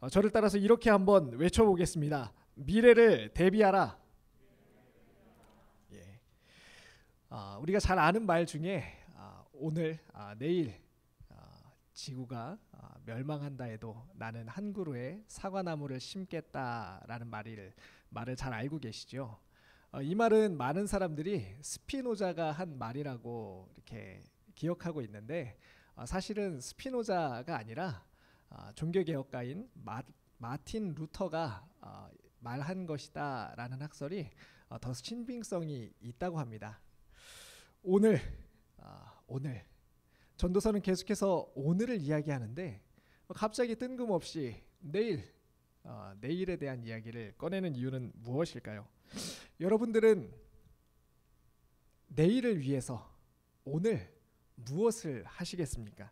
저를 따라서 이렇게 한번 외쳐보겠습니다. 미래를 대비하라. 예. 우리가 잘 아는 말 중에 오늘, 내일 지구가 멸망한다 해도 나는 한 그루의 사과나무를 심겠다라는 말을 잘 알고 계시죠? 이 말은 많은 사람들이 스피노자가 한 말이라고 이렇게 기억하고 있는데 사실은 스피노자가 아니라 종교개혁가인 마틴 루터가 말한 것이다라는 학설이 더 신빙성이 있다고 합니다. 오늘 전도서는 계속해서 오늘을 이야기하는데 갑자기 뜬금없이 내일에 대한 이야기를 꺼내는 이유는 무엇일까요? 여러분들은 내일을 위해서 오늘 무엇을 하시겠습니까?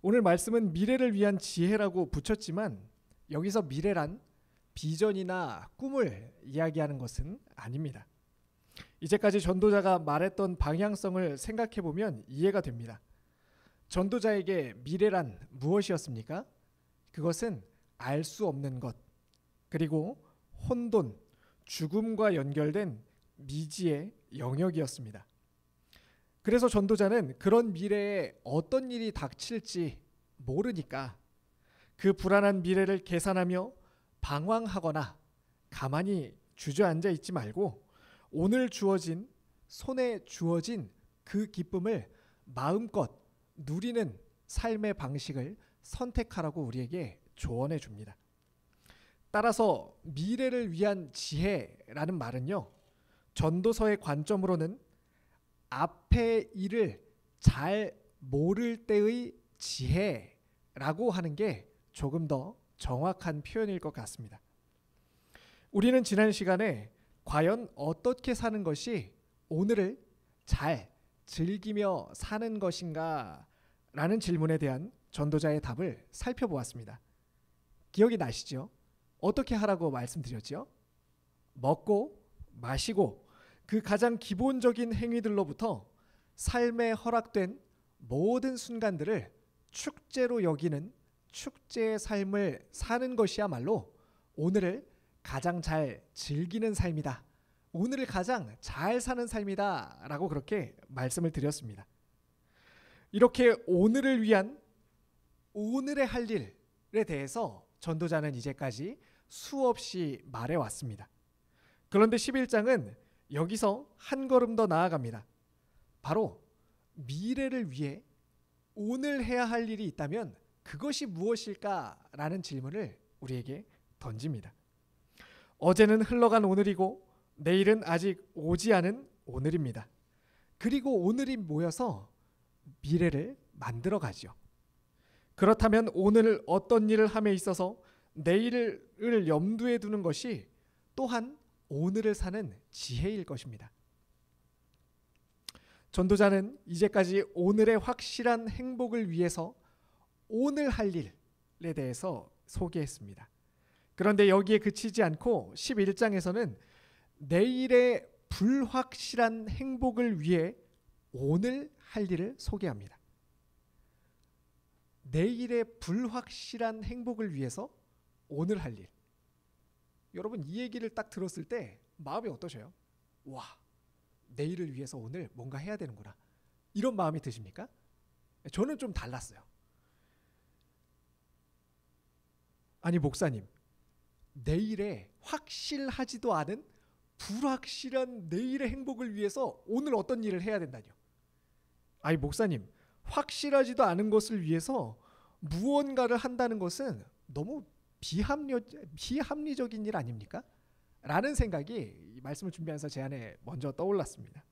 오늘 말씀은 미래를 위한 지혜라고 붙였지만 여기서 미래란 비전이나 꿈을 이야기하는 것은 아닙니다. 이제까지 전도자가 말했던 방향성을 생각해 보면 이해가 됩니다. 전도자에게 미래란 무엇이었습니까? 그것은 알 수 없는 것, 그리고 혼돈, 죽음과 연결된 미지의 영역이었습니다. 그래서 전도자는 그런 미래에 어떤 일이 닥칠지 모르니까 그 불안한 미래를 계산하며 방황하거나 가만히 주저앉아 있지 말고 오늘 손에 주어진 그 기쁨을 마음껏 누리는 삶의 방식을 선택하라고 우리에게 조언해 줍니다. 따라서 미래를 위한 지혜라는 말은요, 전도서의 관점으로는 앞의 일을 잘 모를 때의 지혜라고 하는 게 조금 더 정확한 표현일 것 같습니다. 우리는 지난 시간에 과연 어떻게 사는 것이 오늘을 잘 즐기며 사는 것인가 라는 질문에 대한 전도자의 답을 살펴보았습니다. 기억이 나시죠? 어떻게 하라고 말씀드렸죠? 먹고 마시고 그 가장 기본적인 행위들로부터 삶에 허락된 모든 순간들을 축제로 여기는 축제의 삶을 사는 것이야말로 오늘을 가장 잘 즐기는 삶이다. 오늘을 가장 잘 사는 삶이다 라고 그렇게 말씀을 드렸습니다. 이렇게 오늘을 위한 오늘의 할 일에 대해서 전도자는 이제까지 수없이 말해왔습니다. 그런데 11장은 여기서 한 걸음 더 나아갑니다. 바로 미래를 위해 오늘 해야 할 일이 있다면 그것이 무엇일까라는 질문을 우리에게 던집니다. 어제는 흘러간 오늘이고 내일은 아직 오지 않은 오늘입니다. 그리고 오늘이 모여서 미래를 만들어 가죠. 그렇다면 오늘 어떤 일을 함에 있어서 내일을 염두에 두는 것이 또한 오늘을 사는 지혜일 것입니다. 전도자는 이제까지 오늘의 확실한 행복을 위해서 오늘 할 일에 대해서 소개했습니다. 그런데 여기에 그치지 않고 11장에서는 내일의 불확실한 행복을 위해 오늘 할 일을 소개합니다. 내일의 불확실한 행복을 위해서 오늘 할 일. 여러분 이 얘기를 딱 들었을 때 마음이 어떠셔요? 와, 내일을 위해서 오늘 뭔가 해야 되는구나. 이런 마음이 드십니까? 저는 좀 달랐어요. 아니 목사님, 내일에 확실하지도 않은 불확실한 내일의 행복을 위해서 오늘 어떤 일을 해야 된다뇨? 아니 목사님, 확실하지도 않은 것을 위해서 무언가를 한다는 것은 너무 비합리적인 일 아닙니까? 라는 생각이 이 말씀을 준비하면서 제 안에 먼저 떠올랐습니다.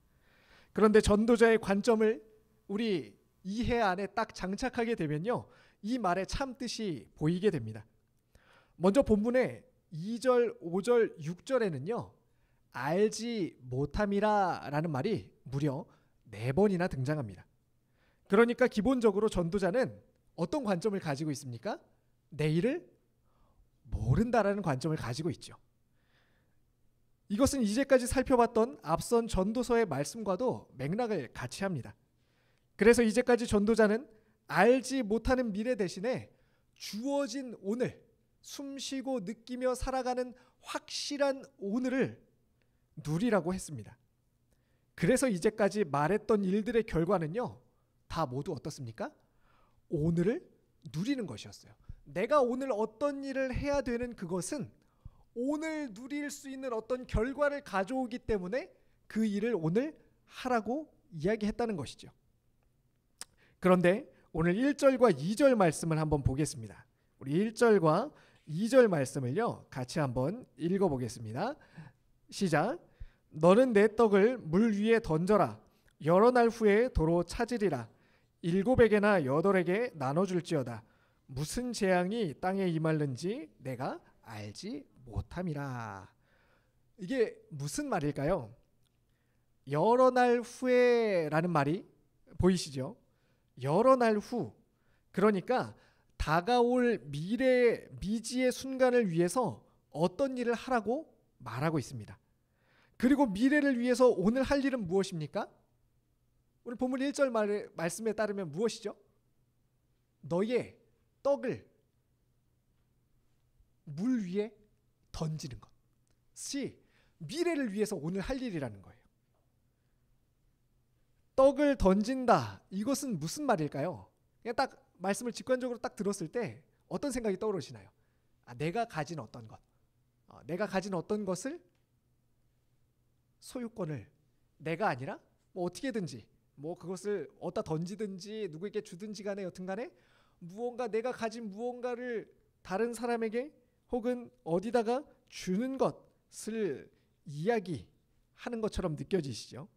그런데 전도자의 관점을 우리 이해 안에 딱 장착하게 되면요, 이 말의 참 뜻이 보이게 됩니다. 먼저 본문의 2절, 5절, 6절에는요 알지 못함이라 라는 말이 무려 4번이나 등장합니다. 그러니까 기본적으로 전도자는 어떤 관점을 가지고 있습니까? 내일을 모른다라는 관점을 가지고 있죠. 이것은 이제까지 살펴봤던 앞선 전도서의 말씀과도 맥락을 같이 합니다. 그래서 이제까지 전도자는 알지 못하는 미래 대신에 주어진 오늘, 숨쉬고 느끼며 살아가는 확실한 오늘을 누리라고 했습니다. 그래서 이제까지 말했던 일들의 결과는요, 다 모두 어떻습니까? 오늘을 누리는 것이었어요. 내가 오늘 어떤 일을 해야 되는 그것은 오늘 누릴 수 있는 어떤 결과를 가져오기 때문에 그 일을 오늘 하라고 이야기했다는 것이죠. 그런데 오늘 1절과 2절 말씀을 한번 보겠습니다. 우리 1절과 2절 말씀을요, 같이 한번 읽어보겠습니다. 시작. 너는 내 떡을 물 위에 던져라. 여러 날 후에 도로 찾으리라. 7에게나 8에게 나눠줄지어다. 무슨 재앙이 땅에 임할는지 내가 알지 못함이라. 이게 무슨 말일까요? 여러 날 후에라는 말이 보이시죠? 여러 날 후, 그러니까 다가올 미지의 순간을 위해서 어떤 일을 하라고 말하고 있습니다. 그리고 미래를 위해서 오늘 할 일은 무엇입니까? 오늘 본문 1절 말씀에 따르면 무엇이죠? 너의 떡을 물 위에 던지는 것이 미래를 위해서 오늘 할 일이라는 거예요. 떡을 던진다. 이것은 무슨 말일까요? 그냥 딱 말씀을 직관적으로 딱 들었을 때 어떤 생각이 떠오르시나요? 내가 가진 어떤 것, 내가 가진 어떤 것을 소유권을 내가 아니라 뭐 어떻게든지 뭐 그것을 어디다 던지든지 누구에게 주든지 간에 여튼간에 무언가 내가 가진 무언가를 다른 사람에게 혹은 어디다가 주는 것을 이야기하는 것처럼 느껴지시죠?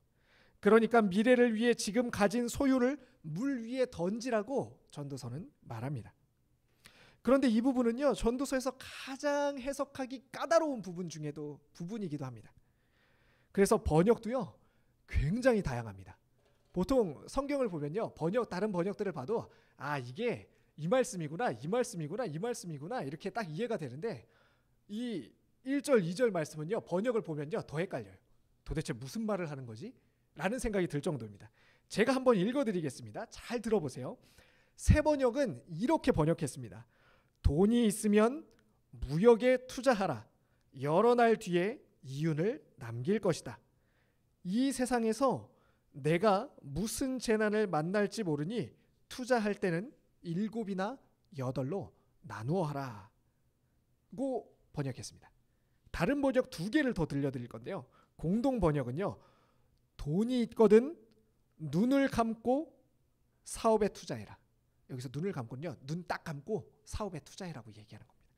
그러니까 미래를 위해 지금 가진 소유를 물 위에 던지라고 전도서는 말합니다. 그런데 이 부분은요, 전도서에서 가장 해석하기 까다로운 부분 중에도 부분이기도 합니다. 그래서 번역도요, 굉장히 다양합니다. 보통 성경을 보면요, 다른 번역들을 봐도 이게 이 말씀이구나, 이 말씀이구나, 이 말씀이구나 이렇게 딱 이해가 되는데 이 1절, 2절 말씀은요, 번역을 보면요 더 헷갈려요. 도대체 무슨 말을 하는 거지? 라는 생각이 들 정도입니다. 제가 한번 읽어드리겠습니다. 잘 들어보세요. 새 번역은 이렇게 번역했습니다. 돈이 있으면 무역에 투자하라. 여러 날 뒤에 이윤을 남길 것이다. 이 세상에서 내가 무슨 재난을 만날지 모르니 투자할 때는 7이나 8로 나누어 하라. 고 번역했습니다. 다른 번역 2개를 더 들려드릴 건데요. 공동 번역은요, 돈이 있거든 눈을 감고 사업에 투자해라. 여기서 눈을 감고는요, 눈 딱 감고 사업에 투자해라고 얘기하는 겁니다.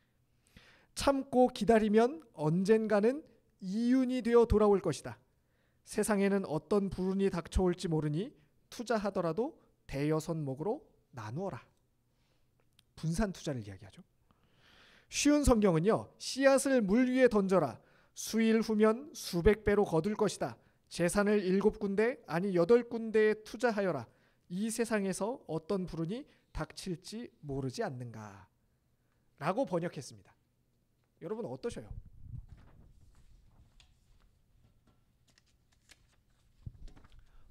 참고 기다리면 언젠가는 이윤이 되어 돌아올 것이다. 세상에는 어떤 불운이 닥쳐올지 모르니 투자하더라도 대여선목으로 나누어라. 분산 투자를 이야기하죠. 쉬운 성경은요, 씨앗을 물 위에 던져라. 수일 후면 수백 배로 거둘 것이다. 재산을 7군데 아니 8군데에 투자하여라. 이 세상에서 어떤 불운이 닥칠지 모르지 않는가 라고 번역했습니다. 여러분 어떠셔요?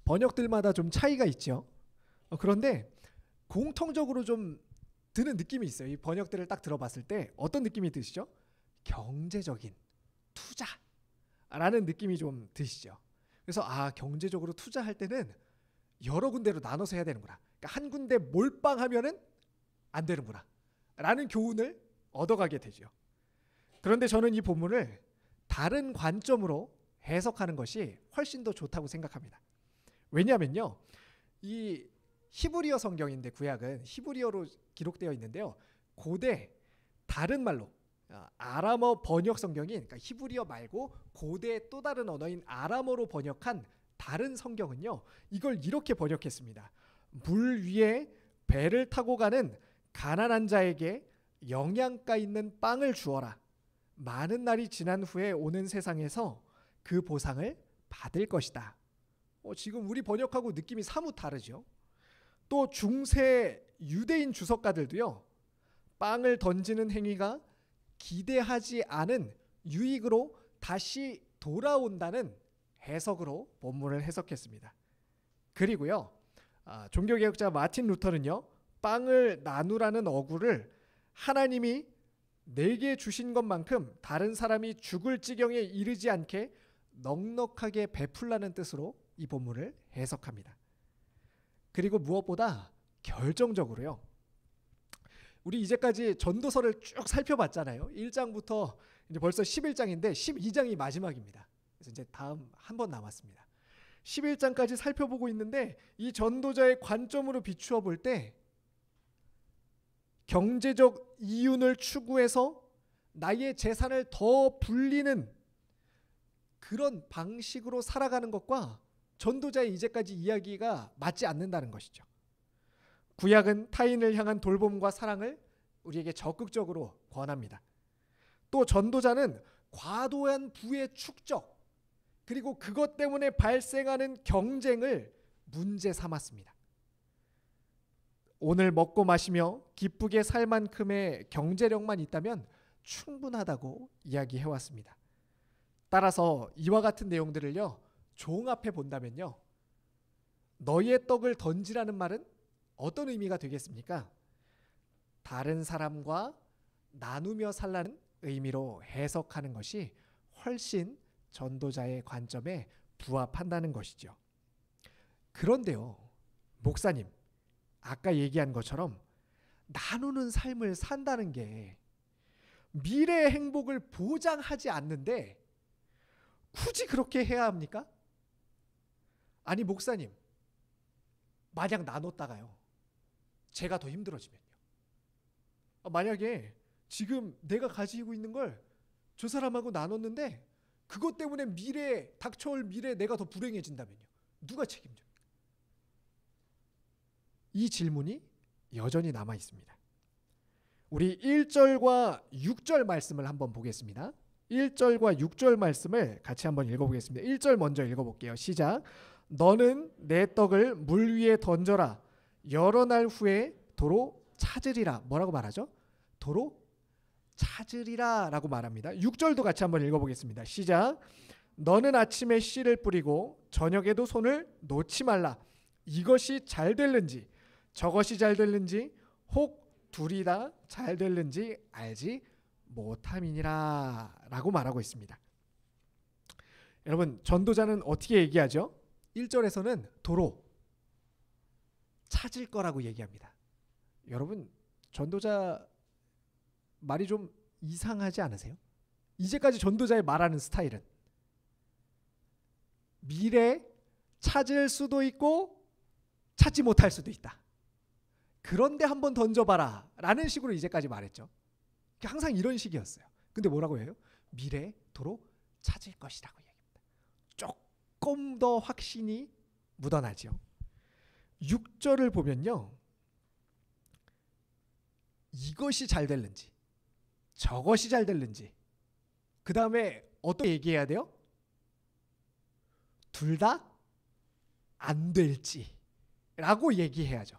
번역들마다 좀 차이가 있죠. 그런데 공통적으로 좀 드는 느낌이 있어요. 이 번역들을 딱 들어봤을 때 어떤 느낌이 드시죠? 경제적인 투자라는 느낌이 좀 드시죠. 그래서 경제적으로 투자할 때는 여러 군데로 나눠서 해야 되는구나. 그러니까 한 군데 몰빵하면은 안 되는구나 라는 교훈을 얻어가게 되죠. 그런데 저는 이 본문을 다른 관점으로 해석하는 것이 훨씬 더 좋다고 생각합니다. 왜냐하면요, 이 히브리어 성경인데 구약은 히브리어로 기록되어 있는데요, 고대 다른 말로 아람어 번역 성경인, 그러니까 히브리어 말고 고대 또 다른 언어인 아람어로 번역한 다른 성경은요, 이걸 이렇게 번역했습니다. 물 위에 배를 타고 가는 가난한 자에게 영양가 있는 빵을 주어라. 많은 날이 지난 후에 오는 세상에서 그 보상을 받을 것이다. 지금 우리 번역하고 느낌이 사뭇 다르죠. 또 중세 유대인 주석가들도요, 빵을 던지는 행위가 기대하지 않은 유익으로 다시 돌아온다는 해석으로 본문을 해석했습니다. 그리고요, 종교개혁자 마틴 루터는요, 빵을 나누라는 어구를 하나님이 내게 주신 것만큼 다른 사람이 죽을 지경에 이르지 않게 넉넉하게 베풀라는 뜻으로 이 본문을 해석합니다. 그리고 무엇보다 결정적으로요, 우리 이제까지 전도서를 쭉 살펴봤잖아요. 1장부터 이제 벌써 11장인데 12장이 마지막입니다. 그래서 이제 다음 한 번 남았습니다. 11장까지 살펴보고 있는데 이 전도자의 관점으로 비추어 볼 때 경제적 이윤을 추구해서 나의 재산을 더 불리는 그런 방식으로 살아가는 것과 전도자의 이제까지 이야기가 맞지 않는다는 것이죠. 구약은 타인을 향한 돌봄과 사랑을 우리에게 적극적으로 권합니다. 또 전도자는 과도한 부의 축적 그리고 그것 때문에 발생하는 경쟁을 문제 삼았습니다. 오늘 먹고 마시며 기쁘게 살 만큼의 경제력만 있다면 충분하다고 이야기해왔습니다. 따라서 이와 같은 내용들을요, 종합해 본다면요, 너희의 떡을 던지라는 말은 어떤 의미가 되겠습니까? 다른 사람과 나누며 살라는 의미로 해석하는 것이 훨씬 전도자의 관점에 부합한다는 것이죠. 그런데요, 목사님, 아까 얘기한 것처럼 나누는 삶을 산다는 게 미래의 행복을 보장하지 않는데 굳이 그렇게 해야 합니까? 아니 목사님, 만약 나눴다가요, 제가 더 힘들어지면요, 만약에 지금 내가 가지고 있는 걸 저 사람하고 나눴는데 그것 때문에 미래에 닥쳐올 미래에 내가 더 불행해진다면요, 누가 책임져요? 이 질문이 여전히 남아 있습니다. 우리 1절과 6절 말씀을 한번 보겠습니다. 1절과 6절 말씀을 같이 한번 읽어보겠습니다. 1절 먼저 읽어볼게요. 시작. 너는 내 떡을 물 위에 던져라. 여러 날 후에 도로 찾으리라. 뭐라고 말하죠? 도로 찾으리라 라고 말합니다. 6절도 같이 한번 읽어보겠습니다. 시작. 너는 아침에 씨를 뿌리고 저녁에도 손을 놓지 말라. 이것이 잘 될는지 저것이 잘 될는지 혹 둘이 다 잘 될는지 알지 못함이니라 라고 말하고 있습니다. 여러분, 전도자는 어떻게 얘기하죠? 1절에서는 도로 찾을 거라고 얘기합니다. 여러분, 전도자 말이 좀 이상하지 않으세요? 이제까지 전도자의 말하는 스타일은 미래 찾을 수도 있고 찾지 못할 수도 있다. 그런데 한번 던져봐라 라는 식으로 이제까지 말했죠. 항상 이런 식이었어요. 근데 뭐라고 해요? 미래 도로 찾을 것이라고 얘기합니다. 조금 더 확신이 묻어나죠. 6절을 보면요, 이것이 잘 될는지 저것이 잘 될는지, 그 다음에 어떻게 얘기해야 돼요? 둘 다 안 될지 라고 얘기해야죠.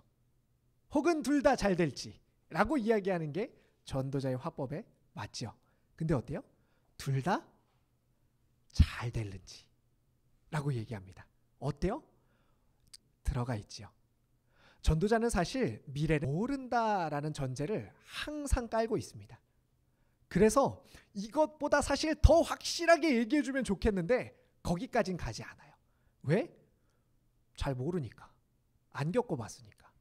혹은 둘 다 잘 될지 라고 이야기하는 게 전도자의 화법에 맞죠. 근데 어때요? 둘 다 잘 될는지 라고 얘기합니다. 어때요? 들어가 있지요. 전도자는 사실 미래를 모른다라는 전제를 항상 깔고 있습니다. 그래서 이것보다 사실 더 확실하게 얘기해주면 좋겠는데 거기까진 가지 않아요. 왜? 잘 모르니까. 안 겪어봤으니까.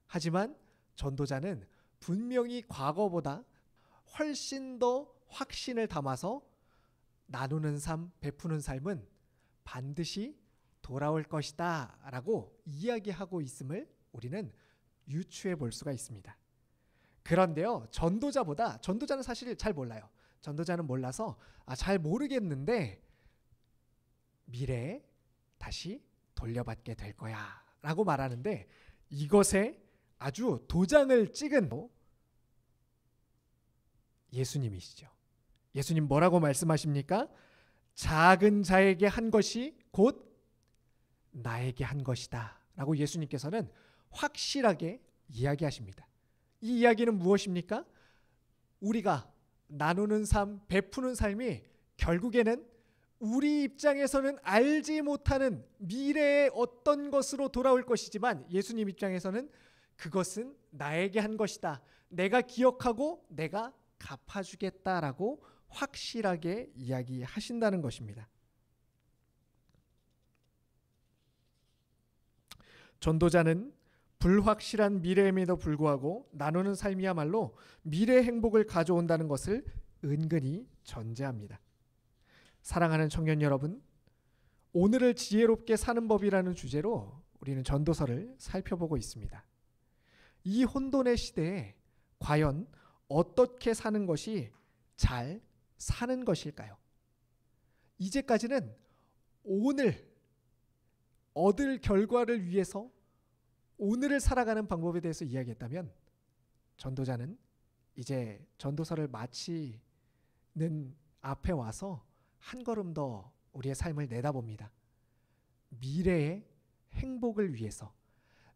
하지만 전도자는 분명히 과거보다 훨씬 더 확신을 담아서 나누는 삶, 베푸는 삶은 반드시 돌아올 것이다 라고 이야기하고 있음을 우리는 유추해 볼 수가 있습니다. 그런데요, 전도자는 사실 잘 몰라요. 전도자는 몰라서 잘 모르겠는데 미래에 다시 돌려받게 될 거야 라고 말하는데, 이것에 아주 도장을 찍은 예수님이시죠. 예수님 뭐라고 말씀하십니까? 작은 자에게 한 것이 곧 나에게 한 것이다 라고 예수님께서는 확실하게 이야기하십니다. 이 이야기는 무엇입니까? 우리가 나누는 삶, 베푸는 삶이 결국에는 우리 입장에서는 알지 못하는 미래의 어떤 것으로 돌아올 것이지만 예수님 입장에서는 그것은 나에게 한 것이다. 내가 기억하고 내가 갚아주겠다라고 확실하게 이야기하신다는 것입니다. 전도자는 불확실한 미래임에도 불구하고 나누는 삶이야말로 미래 행복을 가져온다는 것을 은근히 전제합니다. 사랑하는 청년 여러분, 오늘을 지혜롭게 사는 법이라는 주제로 우리는 전도서를 살펴보고 있습니다. 이 혼돈의 시대에 과연 어떻게 사는 것이 잘 사는 것일까요? 이제까지는 오늘 얻을 결과를 위해서 오늘을 살아가는 방법에 대해서 이야기했다면, 전도자는 이제 전도서를 마치는 앞에 와서 한 걸음 더 우리의 삶을 내다봅니다. 미래의 행복을 위해서,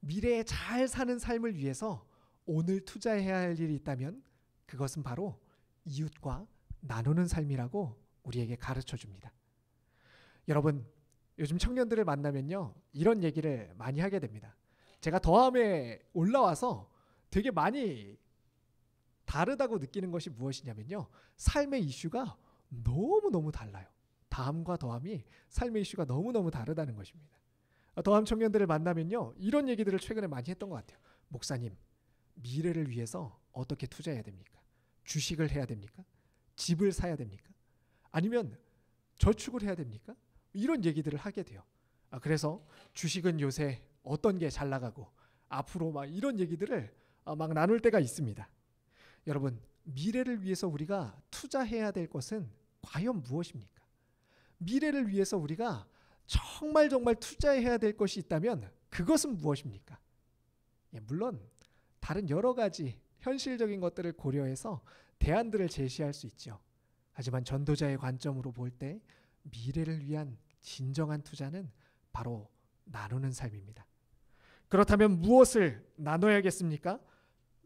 미래에 잘 사는 삶을 위해서 오늘 투자해야 할 일이 있다면 그것은 바로 이웃과 나누는 삶이라고 우리에게 가르쳐 줍니다. 여러분, 요즘 청년들을 만나면요, 이런 얘기를 많이 하게 됩니다. 제가 더함에 올라와서 되게 많이 다르다고 느끼는 것이 무엇이냐면요, 삶의 이슈가 너무너무 달라요. 다함과 더함이 삶의 이슈가 너무너무 다르다는 것입니다. 더함 청년들을 만나면요, 이런 얘기들을 최근에 많이 했던 것 같아요. 목사님, 미래를 위해서 어떻게 투자해야 됩니까? 주식을 해야 됩니까? 집을 사야 됩니까? 아니면 저축을 해야 됩니까? 이런 얘기들을 하게 돼요. 그래서 주식은 요새 어떤 게 잘 나가고 앞으로 막 이런 얘기들을 막 나눌 때가 있습니다. 여러분, 미래를 위해서 우리가 투자해야 될 것은 과연 무엇입니까? 미래를 위해서 우리가 정말 투자해야 될 것이 있다면 그것은 무엇입니까? 물론 다른 여러 가지 현실적인 것들을 고려해서 대안들을 제시할 수 있죠. 하지만 전도자의 관점으로 볼 때 미래를 위한 진정한 투자는 바로 나누는 삶입니다. 그렇다면 무엇을 나눠야겠습니까?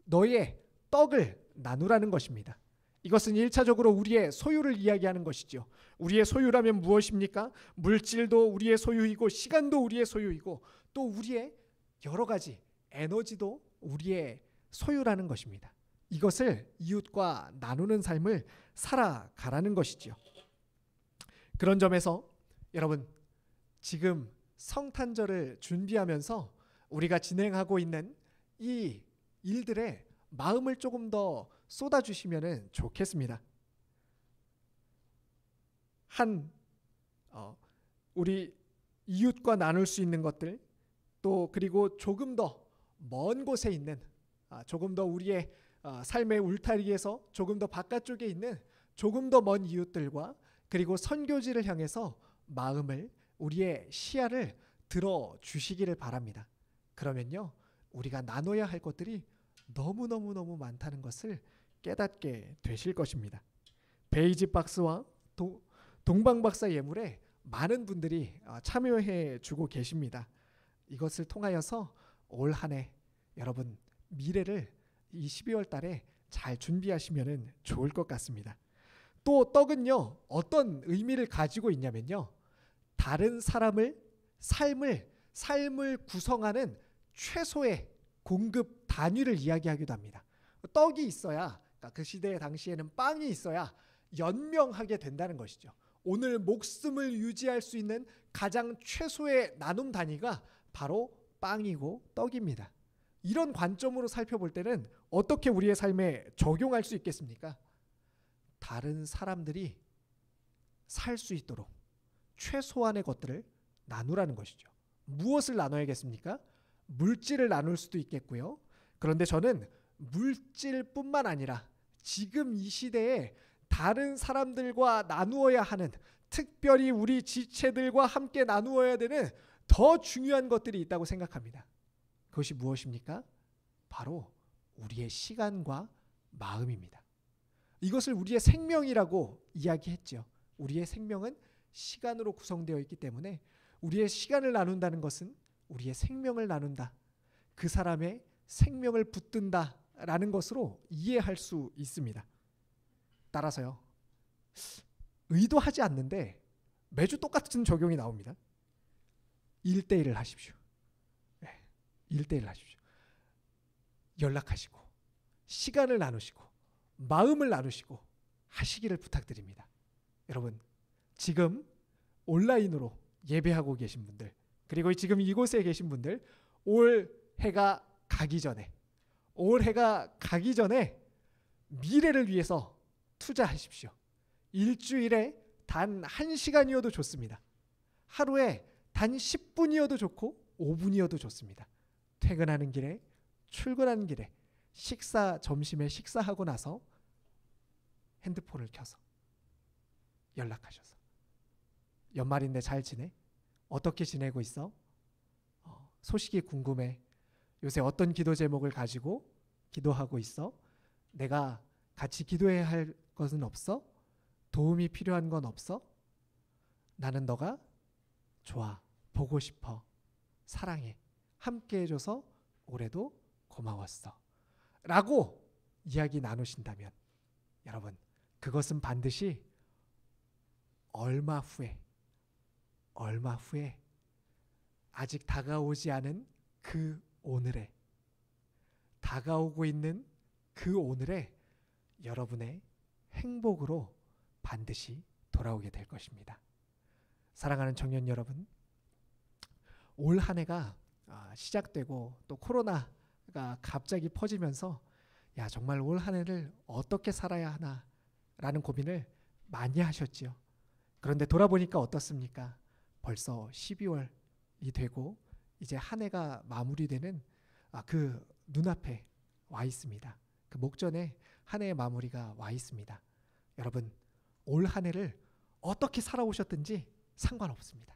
너의 떡을 나누라는 것입니다. 이것은 1차적으로 우리의 소유를 이야기하는 것이죠. 우리의 소유라면 무엇입니까? 물질도 우리의 소유이고 시간도 우리의 소유이고 또 우리의 여러 가지 에너지도 우리의 소유라는 것입니다. 이것을 이웃과 나누는 삶을 살아가라는 것이죠. 그런 점에서 여러분, 지금 성탄절을 준비하면서 우리가 진행하고 있는 이 일들에 마음을 조금 더 쏟아주시면 좋겠습니다. 우리 이웃과 나눌 수 있는 것들, 또 그리고 조금 더 먼 곳에 있는, 조금 더 우리의 삶의 울타리에서 조금 더 바깥쪽에 있는 조금 더 먼 이웃들과 그리고 선교지를 향해서 마음을, 우리의 시야를 들어 주시기를 바랍니다. 그러면요, 우리가 나눠야 할 것들이 너무너무 많다는 것을 깨닫게 되실 것입니다. 베이지 박스와 동방박사 예물에 많은 분들이 참여해 주고 계십니다. 이것을 통하여서 올 한 해 여러분 미래를 이 12월 달에 잘 준비하시면 좋을 것 같습니다. 또 떡은요, 어떤 의미를 가지고 있냐면요, 다른 사람을 삶을 구성하는 최소의 공급 단위를 이야기하기도 합니다. 떡이 있어야, 그러니까 그 시대 당시에는 빵이 있어야 연명하게 된다는 것이죠. 오늘 목숨을 유지할 수 있는 가장 최소의 나눔 단위가 바로 빵이고 떡입니다. 이런 관점으로 살펴볼 때는 어떻게 우리의 삶에 적용할 수 있겠습니까? 다른 사람들이 살 수 있도록 최소한의 것들을 나누라는 것이죠. 무엇을 나눠야겠습니까? 물질을 나눌 수도 있겠고요. 그런데 저는 물질뿐만 아니라 지금 이 시대에 다른 사람들과 나누어야 하는, 특별히 우리 지체들과 함께 나누어야 되는 더 중요한 것들이 있다고 생각합니다. 그것이 무엇입니까? 바로 우리의 시간과 마음입니다. 이것을 우리의 생명이라고 이야기했죠. 우리의 생명은 시간으로 구성되어 있기 때문에 우리의 시간을 나눈다는 것은 우리의 생명을 나눈다, 그 사람의 생명을 붙든다 라는 것으로 이해할 수 있습니다. 따라서요, 의도하지 않는데 매주 똑같은 적용이 나옵니다. 1대1을 하십시오. 1대1을 하십시오. 연락하시고 시간을 나누시고 마음을 나누시고 하시기를 부탁드립니다. 여러분, 지금 온라인으로 예배하고 계신 분들, 그리고 지금 이곳에 계신 분들, 올 해가 가기 전에 미래를 위해서 투자하십시오. 일주일에 단 1시간이어도 좋습니다. 하루에 단 10분이어도 좋고 5분이어도 좋습니다. 퇴근하는 길에, 출근하는 길에, 점심에 식사하고 나서 핸드폰을 켜서 연락하셔서 연말인데 잘 지내? 어떻게 지내고 있어? 소식이 궁금해. 요새 어떤 기도 제목을 가지고 기도하고 있어? 내가 같이 기도해야 할 것은 없어? 도움이 필요한 건 없어? 나는 너가 좋아, 보고 싶어, 사랑해, 함께 해줘서 올해도 고마웠어 라고 이야기 나누신다면 여러분, 그것은 반드시 얼마 후에 아직 다가오지 않은 그 오늘에, 다가오고 있는 그 오늘에 여러분의 행복으로 반드시 돌아오게 될 것입니다. 사랑하는 청년 여러분, 올 한 해가 시작되고 또 코로나가 갑자기 퍼지면서 정말 올 한 해를 어떻게 살아야 하나 라는 고민을 많이 하셨지요. 그런데 돌아보니까 어떻습니까? 벌써 12월이 되고 이제 한 해가 마무리되는 그 눈앞에 와 있습니다. 그 목전에 한 해의 마무리가 와 있습니다. 여러분, 올 한 해를 어떻게 살아오셨든지 상관없습니다.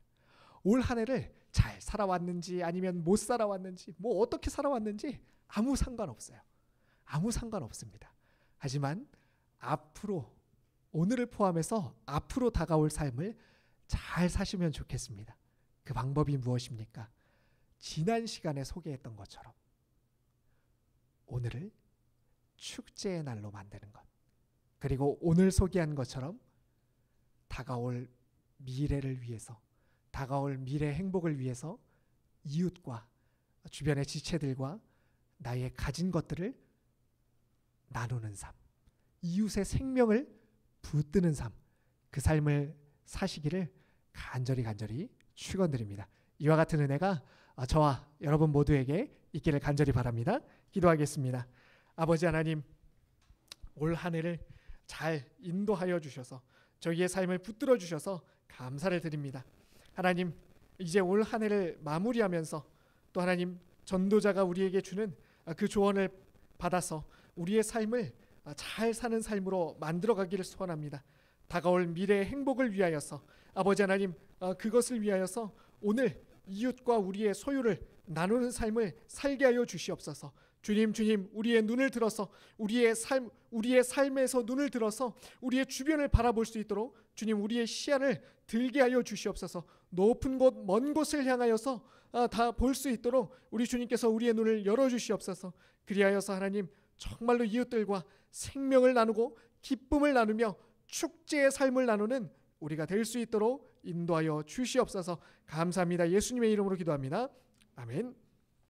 올 한 해를 잘 살아왔는지 아니면 못 살아왔는지 어떻게 살아왔는지 아무 상관없어요. 아무 상관없습니다. 하지만 앞으로, 오늘을 포함해서 앞으로 다가올 삶을 잘 사시면 좋겠습니다. 그 방법이 무엇입니까? 지난 시간에 소개했던 것처럼 오늘을 축제의 날로 만드는 것, 그리고 오늘 소개한 것처럼 다가올 미래를 위해서, 다가올 미래 행복을 위해서 이웃과 주변의 지체들과 나의 가진 것들을 나누는 삶, 이웃의 생명을 붙드는 삶, 그 삶을 사시기를 간절히 축원드립니다. 이와 같은 은혜가 저와 여러분 모두에게 있기를 간절히 바랍니다. 기도하겠습니다. 아버지 하나님, 올 한 해를 잘 인도하여 주셔서 저희의 삶을 붙들어 주셔서 감사를 드립니다. 하나님, 이제 올 한 해를 마무리하면서 또 하나님, 전도자가 우리에게 주는 그 조언을 받아서 우리의 삶을 잘 사는 삶으로 만들어가기를 소원합니다. 다가올 미래의 행복을 위하여서 아버지 하나님, 그것을 위하여서 오늘 이웃과 우리의 소유를 나누는 삶을 살게 하여 주시옵소서. 주님, 우리의 눈을 들어서 우리의 삶에서 눈을 들어서 우리의 주변을 바라볼 수 있도록 주님, 우리의 시야를 들게 하여 주시옵소서. 높은 곳, 먼 곳을 향하여서 다 볼 수 있도록 우리 주님께서 우리의 눈을 열어 주시옵소서. 그리하여서 하나님, 정말로 이웃들과 생명을 나누고 기쁨을 나누며 축제의 삶을 나누는 우리가 될 수 있도록 인도하여 주시옵소서. 감사합니다. 예수님의 이름으로 기도합니다. 아멘.